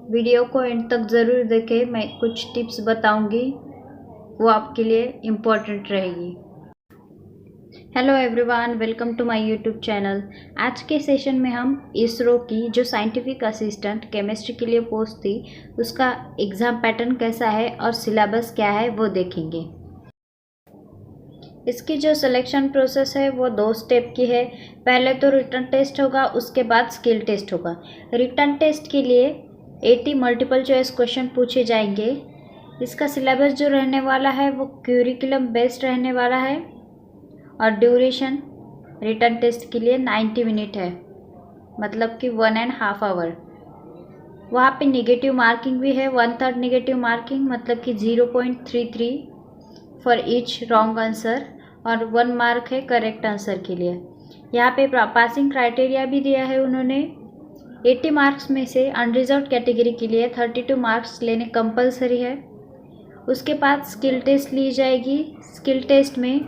Video को and तक ज़रूर देखें। मैं कुछ टिप्स बताऊंगी, वो आपके लिए इम्पोर्टेंट रहेगी। Hello everyone, welcome to my YouTube channel. आज के सेशन में हम इसरो की जो साइंटिफिक असिस्टेंट केमिस्ट्री के लिए पोस्ट थी उसका एग्ज़ाम पैटर्न कैसा है और सिलेबस क्या है वो देखेंगे। इसकी जो सिलेक्शन प्रोसेस है वो 2 स्टेप की है। पहले तो रिटन टेस्ट होगा, उसके बाद स्किल टेस्ट होगा। रिटन टेस्ट के लिए 80 मल्टीपल चॉइस क्वेश्चन पूछे जाएंगे। इसका सिलेबस जो रहने वाला है वो क्यूरिकुलम बेस्ड रहने वाला है और ड्यूरेशन रिटन टेस्ट के लिए 90 मिनट है, मतलब कि 1.5 आवर। वहाँ पे नेगेटिव मार्किंग भी है, 1/3 नेगेटिव मार्किंग, मतलब कि 0.33 फॉर ईच रॉन्ग आंसर और 1 मार्क है करेक्ट आंसर के लिए। यहाँ पे पासिंग क्राइटेरिया भी दिया है उन्होंने। 80 मार्क्स में से अनरिजर्व्ड कैटेगरी के लिए 32 मार्क्स लेने कंपलसरी है। उसके बाद स्किल टेस्ट ली जाएगी। स्किल टेस्ट में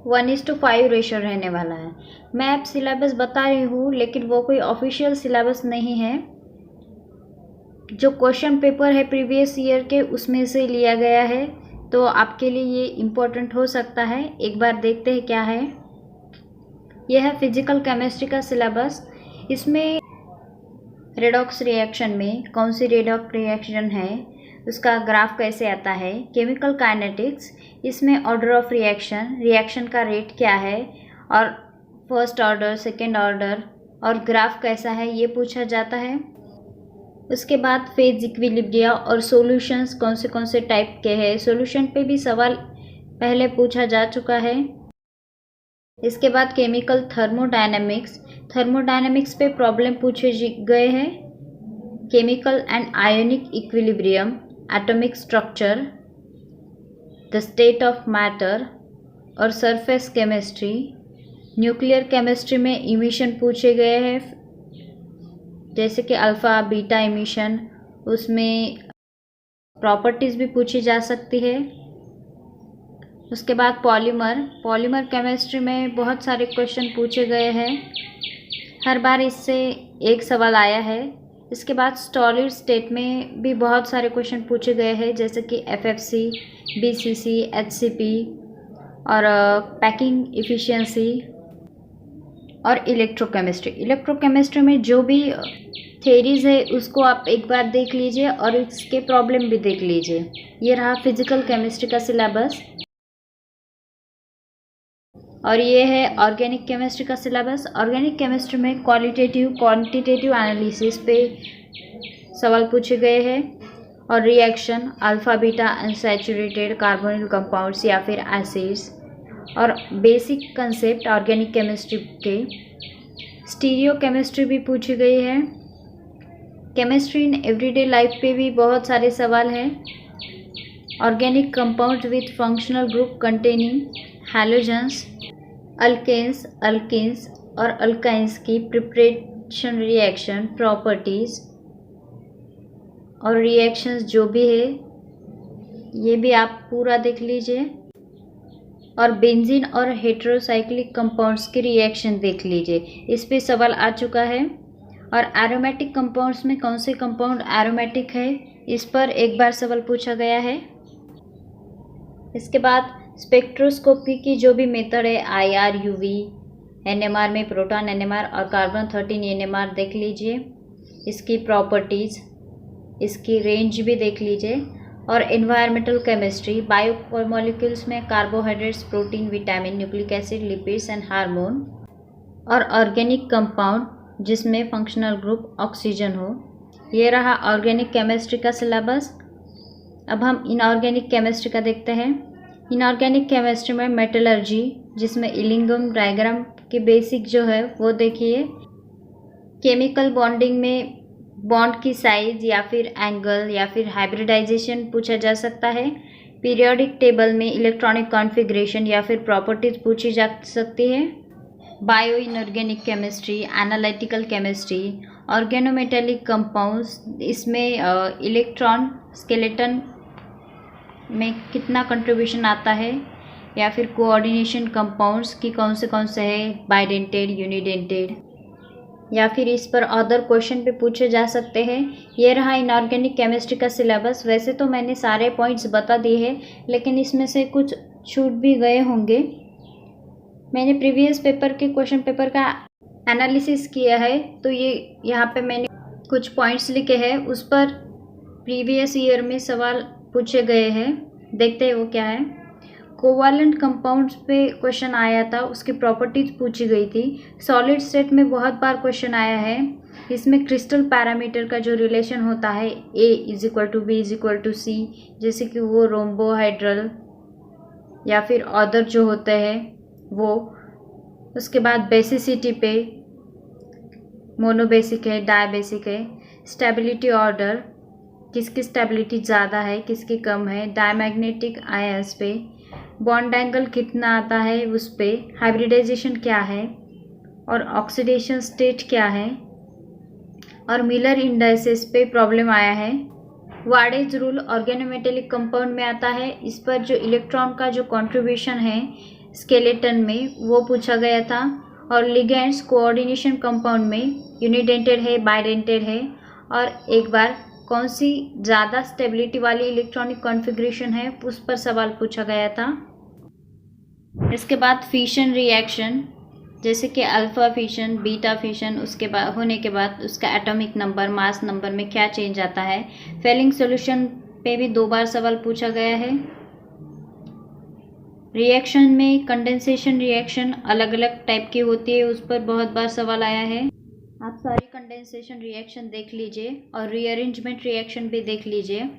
1:5 रेशो रहने वाला है। मैं अब सिलेबस बता रही हूँ, लेकिन वो कोई ऑफिशियल सिलेबस नहीं है। जो क्वेश्चन पेपर है प्रीवियस ईयर के उसमें से लिया गया है, तो आपके लिए ये इम्पोर्टेंट हो सकता है। एक बार देखते हैं क्या है। यह है फिजिकल केमिस्ट्री का सिलेबस। इसमें रेडॉक्स रिएक्शन में कौन सी रेडॉक्स रिएक्शन है, उसका ग्राफ कैसे आता है। केमिकल काइनेटिक्स, इसमें ऑर्डर ऑफ रिएक्शन का रेट क्या है और फर्स्ट ऑर्डर, सेकेंड ऑर्डर और ग्राफ कैसा है ये पूछा जाता है। उसके बाद फेज इक्विलिब्रिया और सॉल्यूशंस कौन से टाइप के हैं। सॉल्यूशन पे भी सवाल पहले पूछा जा चुका है। इसके बाद केमिकल थर्मोडायनेमिक्स पे प्रॉब्लम पूछे गए हैं। Chemical and ionic equilibrium, atomic structure, the state of matter और सरफेस केमिस्ट्री। न्यूक्लियर केमिस्ट्री में इमिशन पूछे गए हैं, जैसे कि अल्फ़ा बीटा इमिशन, उसमें प्रॉपर्टीज़ भी पूछी जा सकती है। उसके बाद पॉलीमर केमिस्ट्री में बहुत सारे क्वेश्चन पूछे गए हैं, हर बार इससे एक सवाल आया है। इसके बाद सॉलिड स्टेट में भी बहुत सारे क्वेश्चन पूछे गए हैं, जैसे कि एफएफसी, बीसीसी, एचसीपी और पैकिंग इफ़िशियंसी और इलेक्ट्रोकेमिस्ट्री में जो भी थेरीज है उसको आप एक बार देख लीजिए और इसके प्रॉब्लम भी देख लीजिए। ये रहा फिजिकल केमिस्ट्री का सिलेबस। और ये है ऑर्गेनिक केमिस्ट्री का सिलेबस। ऑर्गेनिक केमिस्ट्री में क्वांटिटेटिव एनालिसिस पे सवाल पूछे गए हैं और reaction, alpha beta unsaturated carbonyl compounds या फिर एसिड्स और बेसिक कंसेप्ट ऑर्गेनिक केमिस्ट्री के। स्टीरियो केमिस्ट्री भी पूछी गई है। केमिस्ट्री इन एवरीडे लाइफ पे भी बहुत सारे सवाल हैं। Organic compound with functional group containing halogens, alkenes और अल्काइंस की प्रिपरेशन, रिएक्शन, प्रॉपर्टीज़ और रिएक्शंस जो भी है ये भी आप पूरा देख लीजिए। और बेंजीन और हेटेरोसाइक्लिक कंपाउंड्स की रिएक्शन देख लीजिए, इस पे सवाल आ चुका है। और एरोमेटिक कंपाउंड्स में कौन से कंपाउंड एरोमेटिक है, इस पर एक बार सवाल पूछा गया है। इसके बाद स्पेक्ट्रोस्कोपी की जो भी मेथड है, IR, UV, NMR में प्रोटॉन NMR और कार्बन 13 NMR देख लीजिए। इसकी प्रॉपर्टीज़, इसकी रेंज भी देख लीजिए। और एनवायरमेंटल केमिस्ट्री, बायोमॉलिक्यूल्स में carbohydrates, protein, vitamin, nucleic acid, lipids and hormone. और ऑर्गेनिक कंपाउंड जिसमें फंक्शनल ग्रुप ऑक्सीजन हो। ये रहा ऑर्गेनिक केमिस्ट्री का सिलेबस। अब हम इनऑर्गेनिक केमिस्ट्री का देखते हैं। इनऑर्गेनिक केमिस्ट्री में मेटलर्जी, जिसमें इलिंगम डायग्राम के बेसिक जो है वो देखिए। केमिकल बॉन्डिंग में बॉन्ड की साइज या फिर एंगल या फिर हाइब्रिडाइजेशन पूछा जा सकता है। पीरियोडिक टेबल में इलेक्ट्रॉनिक कॉन्फ़िगरेशन या फिर प्रॉपर्टीज पूछी जा सकती है। Bio inorganic chemistry, analytical chemistry, organometallic compounds, इसमें इलेक्ट्रॉन स्केलेटन में कितना कंट्रीब्यूशन आता है, या फिर कोऑर्डिनेशन कंपाउंड्स की कौन से है, बाइडेंटेड, यूनिडेंटेड। या फिर इस पर अदर क्वेश्चन पे पूछे जा सकते हैं। ये रहा इनऑर्गेनिक केमिस्ट्री का सिलेबस। वैसे तो मैंने सारे पॉइंट्स बता दिए हैं, लेकिन इसमें से कुछ छूट भी गए होंगे। मैंने प्रीवियस पेपर के क्वेश्चन पेपर का एनालिसिस किया है, तो ये यहाँ पे मैंने कुछ पॉइंट्स लिखे हैं, उस पर प्रीवियस ईयर में सवाल पूछे गए हैं। देखते हैं वो क्या है। कोवालेंट कंपाउंड्स पे क्वेश्चन आया था, उसकी प्रॉपर्टीज पूछी गई थी। सॉलिड स्टेट में बहुत बार क्वेश्चन आया है। इसमें क्रिस्टल पैरामीटर का जो रिलेशन होता है A=B=C, जैसे कि वो रोम्बोहाइड्रल या फिर अदर जो होते हैं वो। उसके बाद बेसिसिटी पे, मोनोबेसिक है, डायबेसिक है। स्टेबिलिटी ऑर्डर, किसकी स्टेबिलिटी ज़्यादा है, किसकी कम है। डायमैग्नेटिक आयंस पे, बॉन्ड एंगल कितना आता है उस पे, हाइब्रिडाइजेशन क्या है और ऑक्सीडेशन स्टेट क्या है। और मिलर इंडाइसेस पे प्रॉब्लम आया है। वार्डेज रूल ऑर्गेनोमेटेलिक कंपाउंड में आता है। इस पर जो इलेक्ट्रॉन का जो कंट्रीब्यूशन है स्केलेटन में, वो पूछा गया था। और लिगेंड्स कोऑर्डिनेशन कंपाउंड में यूनिडेंटेड है, बाइडेंटेड है। और एक बार कौन सी ज़्यादा स्टेबिलिटी वाली इलेक्ट्रॉनिक कॉन्फ़िगरेशन है, उस पर सवाल पूछा गया था। इसके बाद फिशन रिएक्शन, जैसे कि अल्फ़ा फिशन, बीटा फिशन, उसके बाद होने के बाद उसका एटॉमिक नंबर, मास नंबर में क्या चेंज आता है। फेलिंग सॉल्यूशन पे भी 2 बार सवाल पूछा गया है। रिएक्शन में कंडेंसेशन रिएक्शन अलग अलग टाइप की होती है, उस पर बहुत बार सवाल आया है। आप सारी कंडेंसेशन रिएक्शन देख लीजिए और रीअरेंजमेंट रिएक्शन भी देख लीजिए।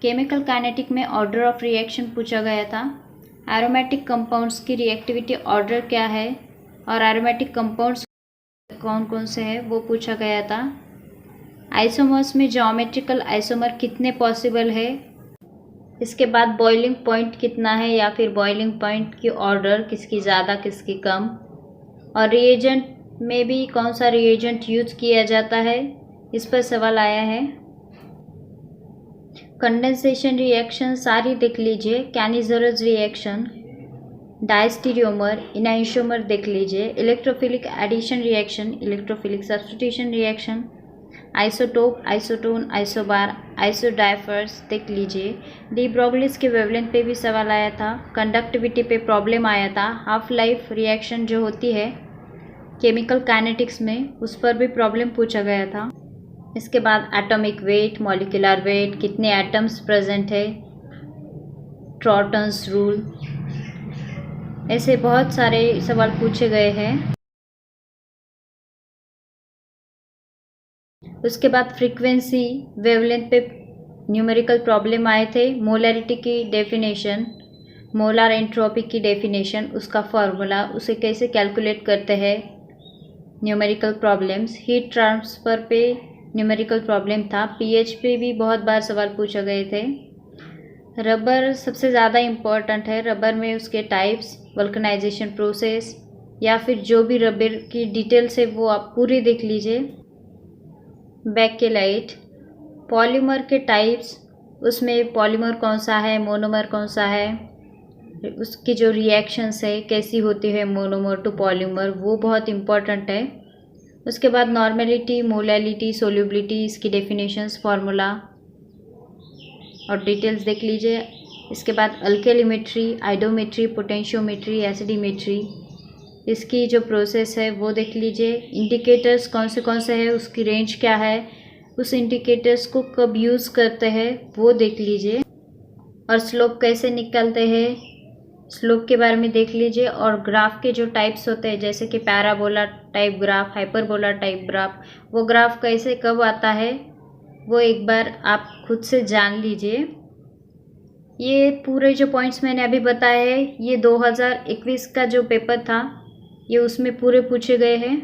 केमिकल काइनेटिक में ऑर्डर ऑफ रिएक्शन पूछा गया था। एरोमेटिक कंपाउंड्स की रिएक्टिविटी ऑर्डर क्या है और एरोमेटिक कंपाउंड्स कौन कौन से हैं वो पूछा गया था। आइसोमर्स में ज्योमेट्रिकल आइसोमर कितने पॉसिबल है। इसके बाद बॉइलिंग पॉइंट कितना है या फिर बॉइलिंग पॉइंट की ऑर्डर, किसकी ज़्यादा किसकी कम। और रिएजेंट में भी कौन सा रिएजेंट यूज किया जाता है, इस पर सवाल आया है। कंडेंसेशन रिएक्शन सारी देख लीजिए। कैनिज़रस रिएक्शन, डायस्टीरियोमर, इनाइंशोमर देख लीजिए। Electrophilic addition reaction, electrophilic substitution reaction, isotope, isotone, isobar, isodiaphers देख लीजिए। डी ब्रोगलीज के वेवलेंथ पे भी सवाल आया था। कंडक्टिविटी पे प्रॉब्लम आया था। हाफ लाइफ रिएक्शन जो होती है केमिकल काइनेटिक्स में, उस पर भी प्रॉब्लम पूछा गया था। इसके बाद एटॉमिक वेट, मॉलिक्यूलर वेट, कितने एटम्स प्रेजेंट है, ट्रॉटन्स रूल, ऐसे बहुत सारे सवाल पूछे गए हैं। उसके बाद फ्रीक्वेंसी, वेवलेंथ पे न्यूमेरिकल प्रॉब्लम आए थे। मोलैरिटी की डेफिनेशन, मोलर एंट्रोपी की डेफिनेशन, उसका फॉर्मूला, उसे कैसे कैलकुलेट करते हैं, न्यूमेरिकल प्रॉब्लम्स। हीट ट्रांसफ़र पे न्यूमेरिकल प्रॉब्लम था। पीएच पे भी बहुत बार सवाल पूछे गए थे। रबर सबसे ज़्यादा इम्पोर्टेंट है। रबर में उसके टाइप्स, वल्कनाइजेशन प्रोसेस, या फिर जो भी रबर की डिटेल्स है वो आप पूरी देख लीजिए। बेकेलाइट, पॉलीमर के टाइप्स, उसमें पॉलीमर कौन सा है, मोनोमर कौन सा है, उसकी जो रिएक्शंस है कैसी होती है मोनोमर टू पॉलीमर, वो बहुत इम्पॉर्टेंट है। उसके बाद नॉर्मेलिटी, मोलैलिटी, सोल्यूबिलिटी, इसकी डेफिनेशंस, फार्मूला और डिटेल्स देख लीजिए। इसके बाद अल्केलिमेट्री, आइडोमेट्री, पोटेंशियोमेट्री, एसिडिमेट्री, इसकी जो प्रोसेस है वो देख लीजिए। इंडिकेटर्स कौन से है, उसकी रेंज क्या है, उस इंडिकेटर्स को कब यूज़ करते हैं वो देख लीजिए। और स्लोप कैसे निकालते हैं, स्लोप के बारे में देख लीजिए। और ग्राफ के जो टाइप्स होते हैं, जैसे कि parabola type graph, hyperbola type graph, वो ग्राफ कैसे कब आता है वो एक बार आप खुद से जान लीजिए। ये पूरे जो पॉइंट्स मैंने अभी बताए हैं, ये 2021 का जो पेपर था ये उसमें पूरे पूछे गए हैं।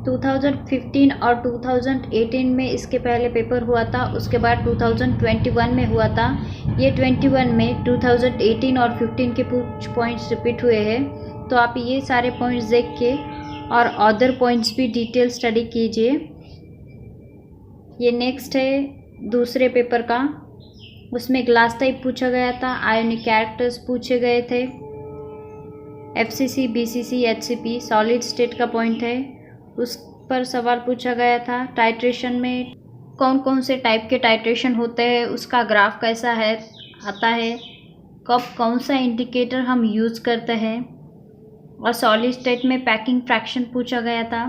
2015 और 2018 में इसके पहले पेपर हुआ था, उसके बाद 2021 में हुआ था। ये 21 में 2018 और 15 के कुछ पॉइंट्स रिपीट हुए हैं। तो आप ये सारे पॉइंट्स देख के और अदर पॉइंट्स भी डिटेल स्टडी कीजिए। ये नेक्स्ट है दूसरे पेपर का, उसमें ग्लास टाइप पूछा गया था, आयोनिक कैरेक्टर्स पूछे गए थे, FCC, BCC, HCP solid state का पॉइंट है। पर सवाल पूछा गया था। टाइट्रेशन में कौन कौन से टाइप के टाइट्रेशन होते हैं, उसका ग्राफ कैसा है आता है, कब कौन सा इंडिकेटर हम यूज़ करते हैं। और सॉलिड स्टेट में पैकिंग फ्रैक्शन पूछा गया था।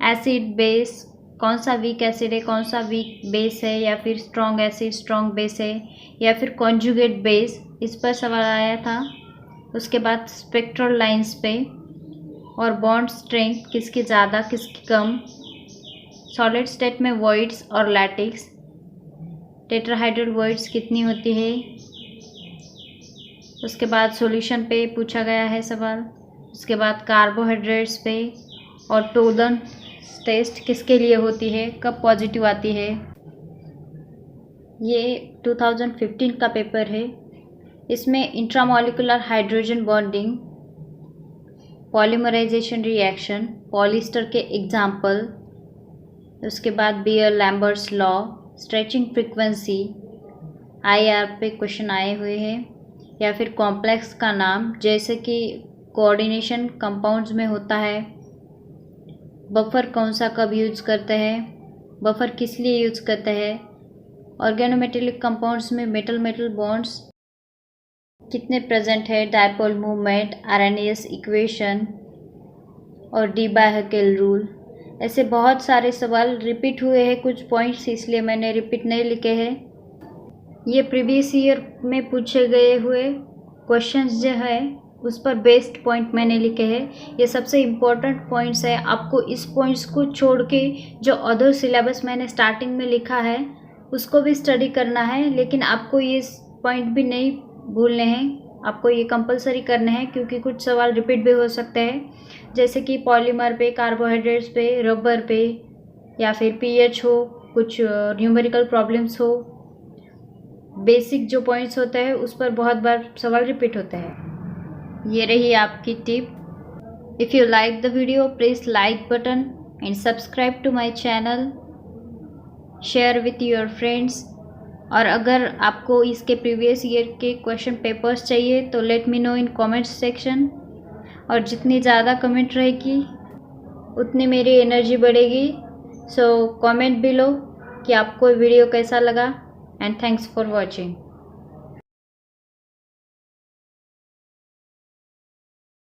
एसिड बेस, कौन सा वीक एसिड है, कौन सा वीक बेस है, या फिर स्ट्रॉन्ग एसिड स्ट्रॉन्ग बेस है, या फिर कॉन्जुगेट बेस, इस पर सवाल आया था। उसके बाद स्पेक्ट्रल लाइंस पे और बॉन्ड स्ट्रेंथ किसकी ज़्यादा किसकी कम। सॉलिड स्टेट में वॉइड्स और लैटिक्स, टेट्राहाइड्रल वॉइड्स कितनी होती है। उसके बाद सॉल्यूशन पे पूछा गया है सवाल। उसके बाद कार्बोहाइड्रेट्स पे और टोलन टेस्ट किसके लिए होती है, कब पॉजिटिव आती है। ये 2015 का पेपर है। इसमें intramolecular hydrogen bonding, polymerization reaction, polyester के एग्जाम्पल, उसके बाद Beer Lambert's law, stretching frequency, IR पे क्वेश्चन आए हुए हैं, या फिर कॉम्प्लेक्स का नाम, जैसे कि कोऑर्डिनेशन कंपाउंड्स में होता है। बफर कौन सा कब यूज करते हैं, बफर किस लिए यूज करते हैं। ऑर्गेनोमेटेलिक कंपाउंड्स में मेटल मेटल बॉन्ड्स कितने प्रेजेंट है, डायपोल मूवमेंट, आरएनएस इक्वेशन और डी बायहेकेल रूल। ऐसे बहुत सारे सवाल रिपीट हुए हैं कुछ पॉइंट्स, इसलिए मैंने रिपीट नहीं लिखे हैं। ये प्रीवियस ईयर में पूछे गए हुए क्वेश्चंस जो है उस पर बेस्ड पॉइंट मैंने लिखे हैं। ये सबसे इम्पोर्टेंट पॉइंट्स है। आपको इस पॉइंट्स को छोड़ के जो अदर सिलेबस मैंने स्टार्टिंग में लिखा है उसको भी स्टडी करना है, लेकिन आपको ये पॉइंट भी नहीं भूलने हैं, आपको ये कंपलसरी करने हैं, क्योंकि कुछ सवाल रिपीट भी हो सकते हैं, जैसे कि पॉलीमर पे, कार्बोहाइड्रेट्स पे, रबर पे, या फिर पीएच हो, कुछ न्यूमेरिकल प्रॉब्लम्स हो। बेसिक जो पॉइंट्स होते हैं उस पर बहुत बार सवाल रिपीट होते हैं। ये रही आपकी tip. If you like the video please like button and subscribe to my channel, share with your friends. और अगर आपको इसके प्रीवियस ईयर के क्वेश्चन पेपर्स चाहिए तो let me know in comments section. और जितनी ज़्यादा कमेंट रहेगी उतनी मेरी एनर्जी बढ़ेगी। सो कमेंट बिलो कि आपको वीडियो कैसा लगा, एंड थैंक्स फॉर वॉचिंग।